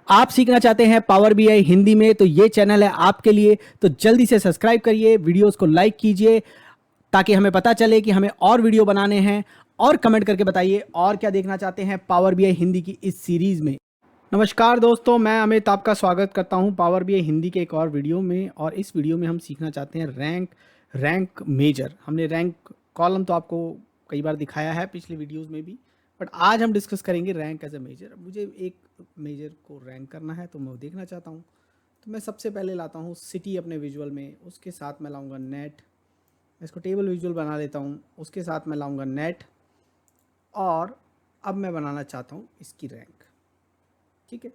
आप सीखना चाहते हैं पावर बीआई हिंदी में तो ये चैनल है आपके लिए। तो जल्दी से सब्सक्राइब करिए, वीडियोस को लाइक कीजिए ताकि हमें पता चले कि हमें और वीडियो बनाने हैं। और कमेंट करके बताइए और क्या देखना चाहते हैं पावर बीआई हिंदी की इस सीरीज में। नमस्कार दोस्तों, मैं अमित आपका स्वागत करता हूं पावर बीआई हिंदी के एक और वीडियो में। और इस वीडियो में हम सीखना चाहते हैं रैंक मेजर। हमने रैंक कॉलम तो आपको कई बार दिखाया है पिछले वीडियोस में भी, बट आज हम डिस्कस करेंगे रैंक एज अ मेजर। मुझे एक मेजर को रैंक करना है तो मैं वो देखना चाहता हूँ। तो मैं सबसे पहले लाता हूँ सिटी अपने विजुअल में, उसके साथ मैं लाऊंगा नेट। मैं इसको टेबल विजुअल बना लेता हूँ, उसके साथ मैं लाऊंगा नेट। और अब मैं बनाना चाहता हूँ इसकी रैंक। ठीक है,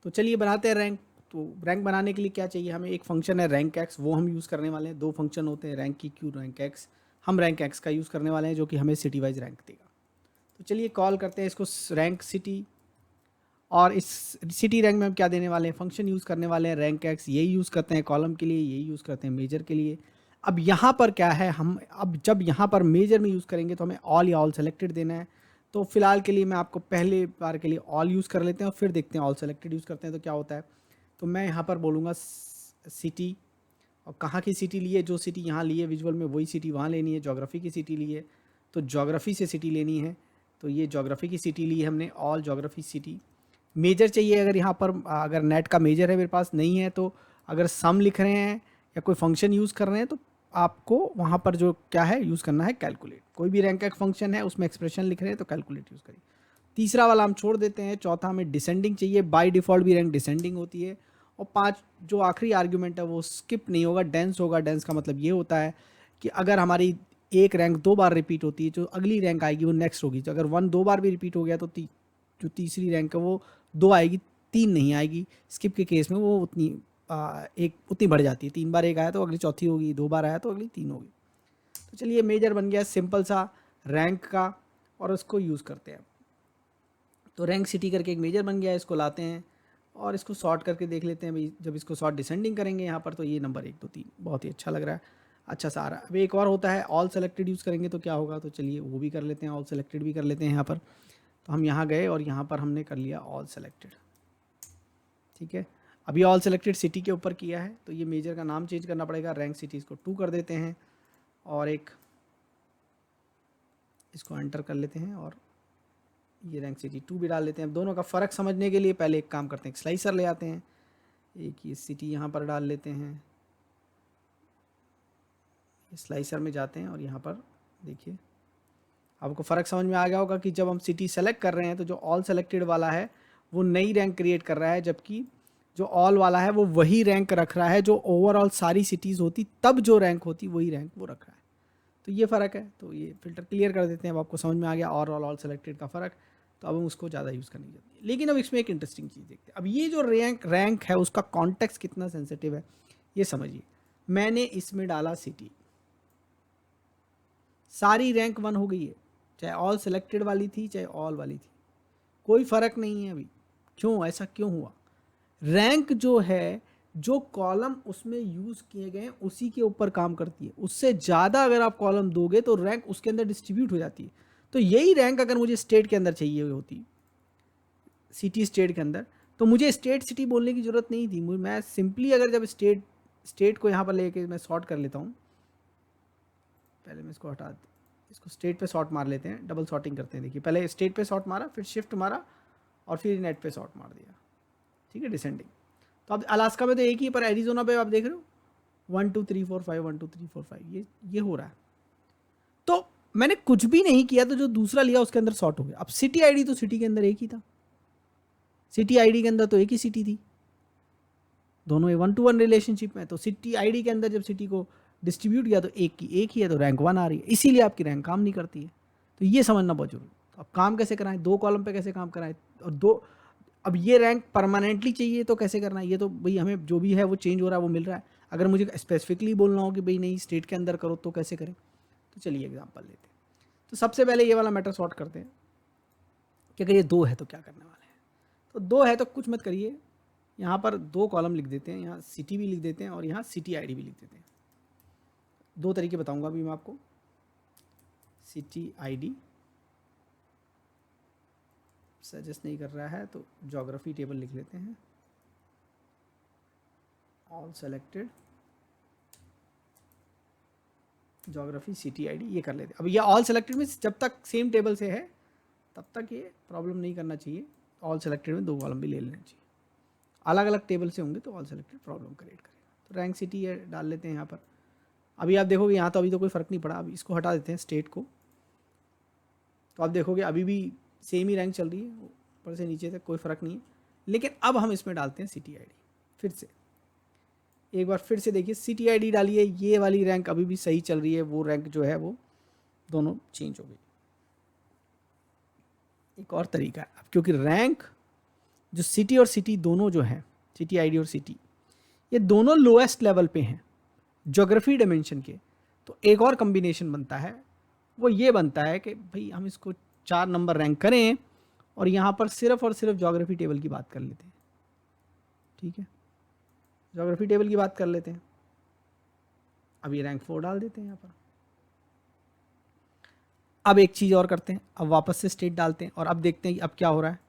तो चलिए बनाते हैं रैंक। तो रैंक बनाने के लिए क्या चाहिए हमें? एक फंक्शन है रैंक एक्स, वो हम यूज़ करने वाले हैं। दो फंक्शन होते हैं, रैंक की क्यू, रैंक एक्स। हम रैंक एक्स का यूज़ करने वाले हैं जो कि हमें सिटी वाइज रैंक देगा। तो चलिए कॉल करते हैं इसको रैंक सिटी। और इस सिटी रैंक में हम क्या देने वाले हैं? फंक्शन यूज़ करने वाले हैं रैंक एक्स। यही यूज़ करते हैं कॉलम के लिए, यही यूज़ करते हैं मेजर के लिए। अब यहाँ पर क्या है, हम अब जब यहाँ पर मेजर में यूज़ करेंगे तो हमें ऑल या ऑल सेलेक्टेड देना है। तो फिलहाल के लिए मैं आपको पहले बार के लिए ऑल यूज़ कर लेते हैं और फिर देखते हैं ऑल सेलेक्टेड यूज़ करते हैं तो क्या होता है। तो मैं यहाँ पर बोलूँगा सिटी। और कहाँ की सिटी ली है? जो सिटी यहाँ ली है विजुअल में वही सिटी वहाँ लेनी है। ज्योग्राफी की सिटी ली है तो ज्योग्राफी से सिटी लेनी है। तो ये ज्योग्राफी की सिटी ली है हमने, ऑल ज्योग्राफी सिटी। मेजर चाहिए अगर यहाँ पर, अगर नेट का मेजर है मेरे पास नहीं है तो अगर सम लिख रहे हैं या कोई फंक्शन यूज़ कर रहे हैं तो आपको वहाँ पर जो क्या है यूज़ करना है, कैलकुलेट। कोई भी रैंक का फंक्शन है उसमें एक्सप्रेशन लिख रहे हैं तो कैलकुलेट यूज़ करिए। तीसरा वाला हम छोड़ देते हैं। चौथा हमें डिसेंडिंग चाहिए। बाय डिफ़ॉल्ट भी रैंक डिसेंडिंग होती है। और पाँच जो आखिरी आर्ग्यूमेंट है वो स्किप नहीं होगा, डेंस होगा। डेंस का मतलब ये होता है कि अगर हमारी एक रैंक दो बार रिपीट होती है, जो अगली रैंक आएगी वो नेक्स्ट होगी। तो अगर वन दो बार भी रिपीट हो गया तो जो तीसरी रैंक है वो दो आएगी, तीन नहीं आएगी। स्किप के केस में वो एक उतनी बढ़ जाती है। तीन बार एक आया तो अगली चौथी होगी, दो बार आया तो अगली तीन होगी। तो चलिए मेजर बन गया सिंपल सा रैंक का, और उसको यूज़ करते हैं। तो रैंक सिटी करके एक मेजर बन गया है, इसको लाते हैं और इसको सॉर्ट करके देख लेते हैं भाई। जब इसको सॉर्ट डिसेंडिंग करेंगे यहाँ पर तो ये नंबर 1 2 3 बहुत ही अच्छा लग रहा है, अच्छा सा आ रहा है। अब एक और होता है ऑल सेलेक्टेड यूज़ करेंगे तो क्या होगा। तो चलिए वो भी कर लेते हैं, ऑल सेलेक्टेड भी कर लेते हैं यहाँ पर। तो हम यहाँ गए और यहाँ पर हमने कर लिया ऑल सेलेक्टेड। ठीक है, अभी ऑल सेलेक्टेड सिटी के ऊपर किया है तो ये मेजर का नाम चेंज करना पड़ेगा। रैंक सिटीज़ को 2 कर देते हैं और एक इसको एंटर कर लेते हैं और ये रैंक सिटी 2 भी डाल लेते हैं। अब दोनों का फ़र्क समझने के लिए पहले एक काम करते हैं, एक स्लाइसर ले आते हैं। एक ये सिटी यहाँ पर डाल लेते हैं, स्लाइसर में जाते हैं और यहाँ पर देखिए आपको फ़र्क समझ में आ गया होगा कि जब हम सिटी सेलेक्ट कर रहे हैं तो जो ऑल सेलेक्टेड वाला है वो नई रैंक क्रिएट कर रहा है, जबकि जो ऑल वाला है वो वही रैंक रख रहा है जो ओवरऑल सारी सिटीज़ होती तब जो रैंक होती वही रैंक वो रख रहा है। तो ये फ़र्क है। तो ये फ़िल्टर क्लियर कर देते हैं। अब आपको समझ में आ गया और ऑल सेलेक्टेड का फ़र्क। तो अब हम उसको ज़्यादा यूज़ करने की जरूरत है। लेकिन अब इसमें एक इंटरेस्टिंग चीज़ देखते हैं। अब ये जो रैंक है उसका कॉन्टेक्स्ट कितना सेंसिटिव है ये समझिए। मैंने इसमें डाला सिटी, सारी रैंक 1 हो गई है, चाहे ऑल सेलेक्टेड वाली थी चाहे ऑल वाली थी, कोई फ़र्क नहीं है अभी। क्यों? ऐसा क्यों हुआ? रैंक जो है, जो कॉलम उसमें यूज़ किए गए हैं उसी के ऊपर काम करती है। उससे ज़्यादा अगर आप कॉलम दोगे तो रैंक उसके अंदर डिस्ट्रीब्यूट हो जाती है। तो यही रैंक अगर मुझे स्टेट के अंदर चाहिए हुई होती, सिटी स्टेट के अंदर, तो मुझे स्टेट सिटी बोलने की ज़रूरत नहीं थी। मैं सिंपली अगर जब स्टेट को यहाँ पर लेके मैं सॉर्ट कर लेता हूँ, पहले मैं इसको हटा इसको स्टेट पे सॉर्ट मार लेते हैं, डबल सॉर्टिंग करते हैं। देखिए पहले स्टेट पे सॉर्ट मारा, फिर शिफ्ट मारा और फिर नेट पे सॉर्ट मार दिया। ठीक है, डिसेंडिंग। तो अब अलास्का में तो एक ही, पर एरिजोना पे आप देख रहे हो 1 2 3 4 5 1 2 3 4 5 ये हो रहा है। तो मैंने कुछ भी नहीं किया तो जो दूसरा लिया उसके अंदर सॉर्ट हो गया। अब सिटी आईडी तो सिटी के अंदर एक ही था, सिटी आईडी के अंदर तो एक ही सिटी थी, दोनों 1 to 1 रिलेशनशिप में। तो सिटी आईडी के अंदर जब सिटी को डिस्ट्रीब्यूट किया तो एक की एक ही है, तो रैंक 1 आ रही है। इसीलिए आपकी रैंक काम नहीं करती है। तो ये समझना बहुत जरूरी। तो अब काम कैसे कराएं, दो कॉलम पे कैसे काम कराएं, और दो, अब ये रैंक परमानेंटली चाहिए तो कैसे करना है? ये तो भाई हमें जो भी है वो चेंज हो रहा है वो मिल रहा है। अगर मुझे स्पेसिफिकली बोलना हो कि भाई नहीं स्टेट के अंदर करो तो कैसे करें? तो चलिए एग्जांपल लेते हैं। तो सबसे पहले ये वाला मैटर सॉर्ट करते हैं कि अगर ये दो है तो क्या करने वाले हैं। तो दो है तो कुछ मत करिए, यहाँ पर दो कॉलम लिख देते हैं, यहाँ सिटी भी लिख देते हैं और यहाँ सिटी आईडी भी लिख देते हैं। दो तरीके बताऊंगा अभी मैं आपको, सिटी आईडी, सजेस्ट नहीं कर रहा है तो ज्योग्राफी टेबल लिख लेते हैं, all selected geography city ID, ये कर लेते हैं। अब ये ऑल सेलेक्टेड में जब तक सेम टेबल से है तब तक ये प्रॉब्लम नहीं करना चाहिए। ऑल सेलेक्टेड में 2 कॉलम भी ले लेना चाहिए, अलग अलग टेबल से होंगे तो ऑल सेलेक्टेड प्रॉब्लम क्रिएट करेगा। तो रैंक सिटी डाल लेते हैं यहाँ पर। अभी आप देखोगे यहाँ तो अभी तो कोई फ़र्क नहीं पड़ा, अभी इसको हटा देते हैं स्टेट को, तो आप देखोगे अभी भी सेम ही रैंक चल रही है, ऊपर से नीचे तक कोई फ़र्क नहीं है। लेकिन अब हम इसमें डालते हैं सिटी आईडी। फिर से एक बार फिर से देखिए, सिटी आईडी डालिए, ये वाली रैंक अभी भी सही चल रही है, वो रैंक जो है वो दोनों चेंज हो गई। एक और तरीका है, अब क्योंकि रैंक जो सिटी और सिटी दोनों जो हैं, सिटी आईडी और सिटी, ये दोनों लोएस्ट लेवल पे हैं ज्योग्राफी डायमेंशन के, तो एक और कॉम्बिनेशन बनता है, वो ये बनता है कि भाई हम इसको 4 नंबर रैंक करें और यहाँ पर सिर्फ और सिर्फ ज्योग्राफी टेबल की बात कर लेते हैं। ठीक है, ज्योग्राफी टेबल की बात कर लेते हैं। अब ये रैंक 4 डाल देते हैं यहाँ पर। अब एक चीज़ और करते हैं, अब वापस से स्टेट डालते हैं और अब देखते हैं कि अब क्या हो रहा है।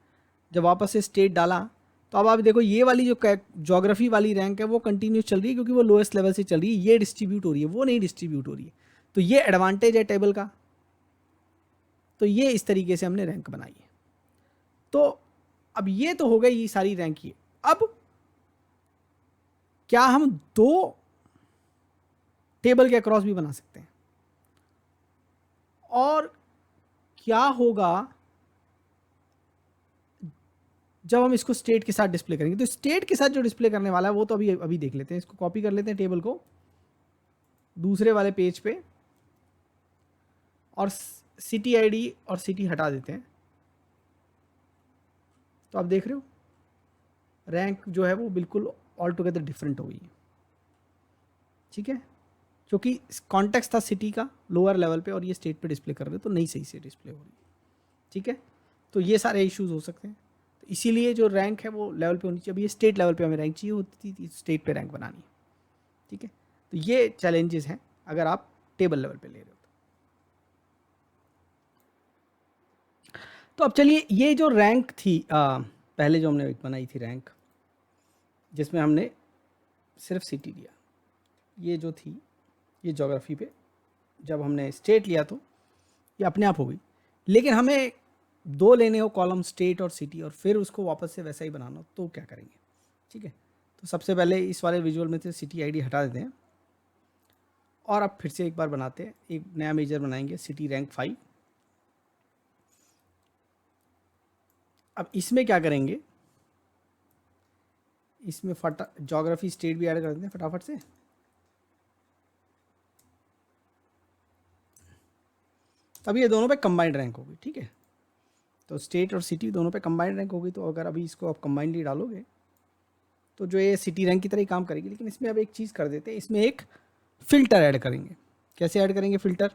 जब वापस से स्टेट डाला तो अब आप देखो ये वाली जो ज्योग्राफी वाली रैंक है वो कंटिन्यूस चल रही है, क्योंकि वो लोएस्ट लेवल से चल रही है, ये डिस्ट्रीब्यूट हो रही है, वो नहीं डिस्ट्रीब्यूट हो रही है। तो ये एडवांटेज है टेबल का। तो ये इस तरीके से हमने रैंक बनाई है। तो अब ये तो हो गई ये सारी रैंक की। अब क्या हम 2 टेबल के अक्रॉस भी बना सकते हैं? और क्या होगा जब हम इसको स्टेट के साथ डिस्प्ले करेंगे? तो स्टेट के साथ जो डिस्प्ले करने वाला है वो तो अभी देख लेते हैं। इसको कॉपी कर लेते हैं टेबल को दूसरे वाले पेज पे, और सिटी आईडी और सिटी हटा देते हैं। तो आप देख रहे हो रैंक जो है वो बिल्कुल ऑल टुगेदर डिफरेंट हो गई है। ठीक है, क्योंकि कॉन्टेक्स्ट था सिटी का लोअर लेवल पे और ये स्टेट पे डिस्प्ले कर रहे हो तो नहीं सही से डिस्प्ले हो रही है। ठीक है, तो ये सारे इश्यूज हो सकते हैं। तो इसीलिए जो रैंक है वो लेवल पे होनी चाहिए। अभी ये स्टेट लेवल पे हमें रैंक चाहिए होती थी, स्टेट पे रैंक बनानी है। ठीक है, तो ये चैलेंजेस हैं अगर आप टेबल लेवल पे ले रहे हो। तो अब चलिए, ये जो रैंक थी पहले जो हमने बनाई थी रैंक, जिसमें हमने सिर्फ सिटी लिया, ये जो थी ये ज्योग्राफी पे जब हमने स्टेट लिया तो ये अपने आप हो गई। लेकिन हमें 2 लेने हो कॉलम, स्टेट और सिटी, और फिर उसको वापस से वैसा ही बनाना हो तो क्या करेंगे? ठीक है, तो सबसे पहले इस वाले विजुअल में से सिटी आईडी हटा देते हैं और अब फिर से एक बार बनाते हैं, एक नया मेजर बनाएंगे, सिटी रैंक 5। अब इसमें क्या करेंगे, इसमें ज्योग्राफी स्टेट भी ऐड कर देते हैं फटाफट से। तब ये दोनों पे कंबाइंड रैंक होगी। ठीक है, तो स्टेट और सिटी दोनों पे कंबाइंड रैंक होगी। तो अगर अभी इसको आप कंबाइंडली डालोगे तो जो ये सिटी रैंक की तरह ही काम करेगी। लेकिन इसमें अब एक चीज़ कर देते हैं, इसमें एक फ़िल्टर ऐड करेंगे। कैसे ऐड करेंगे? फ़िल्टर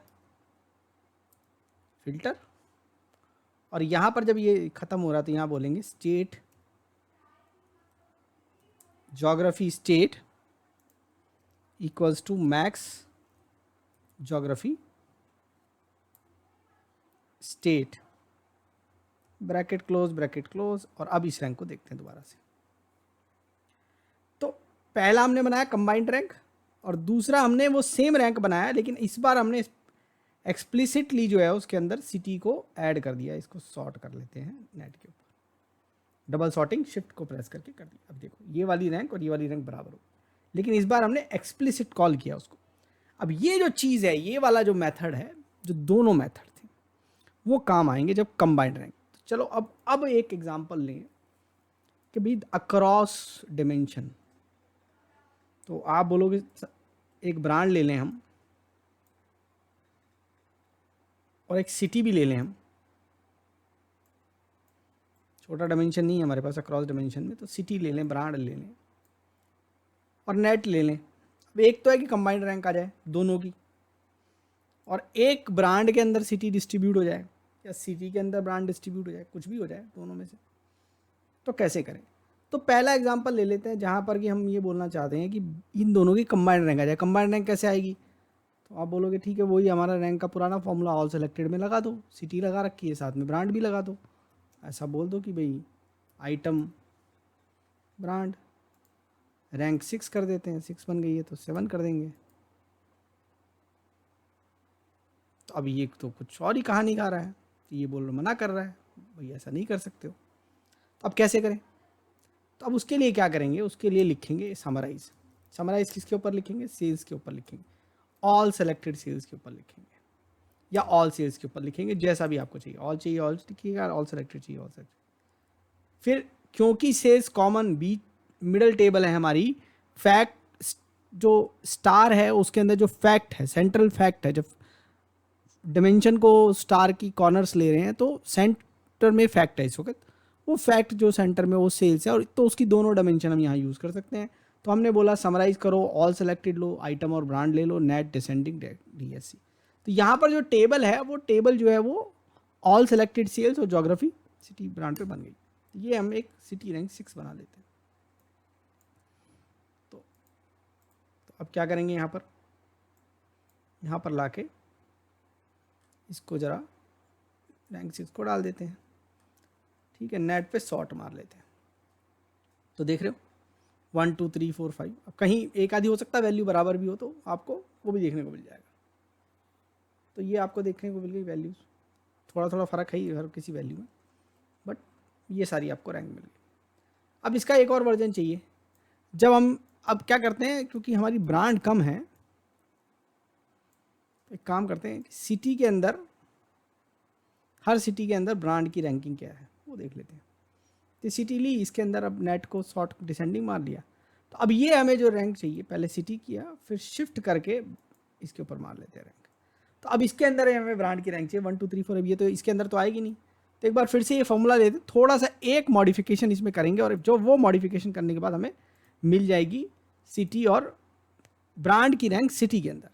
और यहाँ पर जब ये ख़त्म हो रहा तो यहाँ बोलेंगे state geography state equals to max geography state, bracket close. और अब इस रैंक को देखते हैं दोबारा से। तो पहला हमने बनाया कंबाइंड रैंक और दूसरा हमने वो सेम रैंक बनाया, लेकिन इस बार हमने एक्सप्लिसिटली जो है उसके अंदर सिटी को ऐड कर दिया। इसको सॉर्ट कर लेते हैं नेट के ऊपर, डबल सॉर्टिंग शिफ्ट को प्रेस करके कर दिया। अब देखो ये वाली रैंक और ये वाली रैंक बराबर हो, लेकिन इस बार हमने एक्सप्लिसिट कॉल किया उसको। अब ये जो चीज़ है, ये वाला जो मेथड है, जो दोनों मेथड थे वो काम आएंगे जब कंबाइंड रैंक। तो चलो अब एक एग्जांपल लें कि भाई अक्रॉस डिमेंशन। तो आप बोलोगे एक ब्रांड ले लें हम और एक सिटी भी ले लें हम। छोटा डायमेंशन नहीं है हमारे पास अक्रॉस डायमेंशन में, तो सिटी ले लें, ब्रांड ले लें और नेट ले लें। अब एक तो है कि कंबाइंड रैंक आ जाए दोनों की, और एक ब्रांड के अंदर सिटी डिस्ट्रीब्यूट हो जाए या सिटी के अंदर ब्रांड डिस्ट्रीब्यूट हो जाए, कुछ भी हो जाए दोनों में से। तो कैसे करें? तो पहला एग्जांपल ले लेते हैं जहाँ पर कि हम ये बोलना चाहते हैं कि इन दोनों की कंबाइंड रैंक आ जाए। कंबाइंड रैंक कैसे आएगी? तो आप बोलोगे ठीक है, वही हमारा रैंक का पुराना फॉर्मूला, ऑल सेलेक्टेड में लगा दो, सिटी लगा रखी है, साथ में ब्रांड भी लगा दो, ऐसा बोल दो कि भाई आइटम ब्रांड रैंक 6 कर देते हैं, 6 बन गई है तो 7 कर देंगे। तो अब ये तो कुछ और ही कहानी गा रहा है, तो ये बोल मना कर रहा है भाई ऐसा नहीं कर सकते हो। तो अब कैसे करें? तो अब उसके लिए क्या करेंगे, उसके लिए लिखेंगे समराइज। समराइज किसके ऊपर लिखेंगे? सेल्स के ऊपर लिखेंगे, ऑल सेलेक्टेड सेल्स के ऊपर लिखेंगे या ऑल सेल्स के ऊपर लिखेंगे, जैसा भी आपको चाहिए। ऑल चाहिए ऑल लिखिएगा, ऑल सेलेक्टेड चाहिए ऑल सेलेक्टेड। फिर क्योंकि सेल्स कॉमन बीच मिडल टेबल है हमारी, फैक्ट जो स्टार है उसके अंदर जो फैक्ट है, सेंट्रल फैक्ट है, जब डिमेंशन को स्टार की कॉर्नर्स ले रहे हैं तो सेंटर में फैक्ट है इस वक्त, वो फैक्ट जो सेंटर में वो सेल्स है, और तो उसकी दोनों डायमेंशन हम यहाँ यूज़ कर सकते हैं। तो हमने बोला समराइज करो, ऑल सेलेक्टेड लो, आइटम और ब्रांड ले लो, नेट डिसेंडिंग डीएससी। तो यहाँ पर जो टेबल है वो टेबल जो है वो ऑल सेलेक्टेड सेल्स और ज्योग्राफी सिटी ब्रांड पे बन गई। ये हम एक सिटी रैंक 6 बना लेते हैं। तो अब क्या करेंगे, यहाँ पर लाके इसको ज़रा रैंक 6 को डाल देते हैं। ठीक है, नेट पे सॉर्ट मार लेते हैं। तो देख रहे हो 1 2 3 4 5, अब कहीं एक आधी हो सकता है वैल्यू बराबर भी हो तो आपको वो भी देखने को मिल जाएगा। तो ये आपको देखने को मिल गई वैल्यूज़, थोड़ा थोड़ा फ़र्क है ही हर किसी वैल्यू में, बट ये सारी आपको रैंक मिल गई। अब इसका एक और वर्जन चाहिए। जब हम अब क्या करते हैं, क्योंकि हमारी ब्रांड कम है, एक काम करते हैं, सिटी के अंदर हर सिटी के अंदर ब्रांड की रैंकिंग क्या है वो देख लेते हैं। तो सिटी ली, इसके अंदर अब नेट को सॉर्ट डिसेंडिंग मार लिया। तो अब ये हमें जो रैंक चाहिए, पहले सिटी किया फिर शिफ्ट करके इसके ऊपर मार लेते हैं रैंक। तो अब इसके अंदर हमें ब्रांड की रैंक चाहिए 1 2 3 4। अब ये तो इसके अंदर तो आएगी नहीं, तो एक बार फिर से ये फॉर्मूला लेते, थोड़ा सा एक मॉडिफिकेशन इसमें करेंगे, और जो वो मॉडिफिकेशन करने के बाद हमें मिल जाएगी सिटी और ब्रांड की रैंक सिटी के अंदर।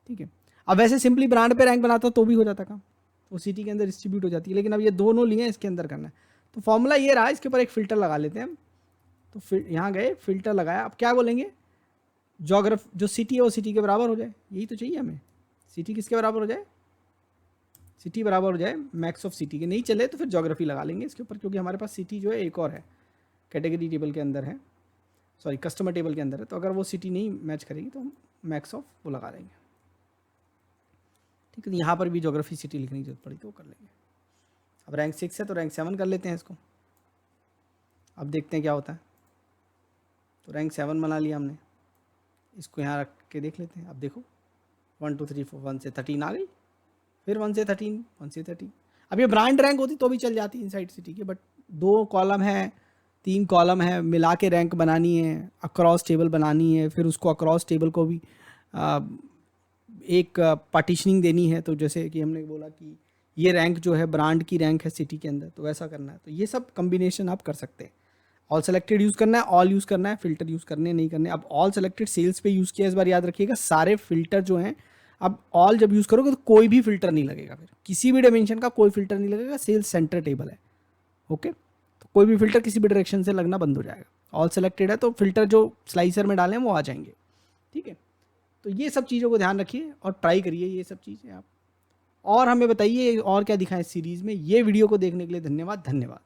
ठीक है, अब वैसे सिंपली ब्रांड पे रैंक बनाता तो भी हो जाता काम, वो सिटी के अंदर डिस्ट्रीब्यूट हो जाती है, लेकिन अब ये दोनों लिए इसके अंदर करना है। तो फॉर्मूला ये रहा, इसके ऊपर एक फ़िल्टर लगा लेते हैं। तो फिर यहाँ गए, फ़िल्टर लगाया, अब क्या बोलेंगे, जोग्राफ जो सिटी है वो सिटी के बराबर हो जाए, यही तो चाहिए हमें। सिटी किसके बराबर हो जाए? सिटी बराबर हो जाए मैक्स ऑफ सिटी के। नहीं चले तो फिर जोग्राफी लगा लेंगे इसके ऊपर, क्योंकि हमारे पास सिटी जो है एक और है, कैटेगरी टेबल के अंदर है, सॉरी कस्टमर टेबल के अंदर है। तो अगर वो सिटी नहीं मैच करेगी तो हम मैक्स ऑफ वो लगा देंगे। ठीक है, यहाँ पर भी ज्योग्राफी सिटी लिखने की जरूरत पड़ी तो वो कर लेंगे। अब रैंक 6 है तो रैंक 7 कर लेते हैं इसको। अब देखते हैं क्या होता है। तो रैंक 7 बना लिया हमने, इसको यहाँ रख के देख लेते हैं। अब देखो 1 2 3 4 1 से 13 आ गई, फिर 1 से 13, 1 से 13। अब ये ब्रांड रैंक होती तो भी चल जाती इनसाइड सिटी के, बट 2 कॉलम है 3 कॉलम है, मिला के रैंक बनानी है, अक्रॉस टेबल बनानी है, फिर उसको अक्रॉस टेबल को भी एक पार्टीशनिंग देनी है। तो जैसे कि हमने बोला कि ये रैंक जो है ब्रांड की रैंक है सिटी के अंदर, तो वैसा करना है। तो ये सब कम्बिनेशन आप कर सकते हैं। ऑल सेलेक्टेड यूज़ करना है, ऑल यूज़ करना है, फिल्टर यूज़ करने नहीं करने। अब ऑल सेलेक्टेड सेल्स पे यूज़ किया, इस बार याद रखिएगा सारे फिल्टर जो हैं, अब ऑल जब यूज़ करोगे तो कोई भी फिल्टर नहीं लगेगा, फिर किसी भी डायमेंशन का कोई फिल्टर नहीं लगेगा, सेल्स सेंटर टेबल है। ओके, तो कोई भी फिल्टर किसी भी डायरेक्शन से लगना बंद हो जाएगा। ऑल सेलेक्टेड है तो फिल्टर जो स्लाइसर में डालें वो आ जाएंगे। ठीक है, तो ये सब चीज़ों को ध्यान रखिए और ट्राई करिए ये सब चीज़ें आप, और हमें बताइए और क्या दिखाएं इस सीरीज़ में। ये वीडियो को देखने के लिए धन्यवाद।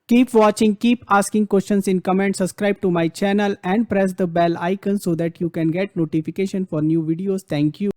Keep watching, keep asking questions in comments, subscribe to my channel and press the bell icon so that you can get notification for new videos. Thank you.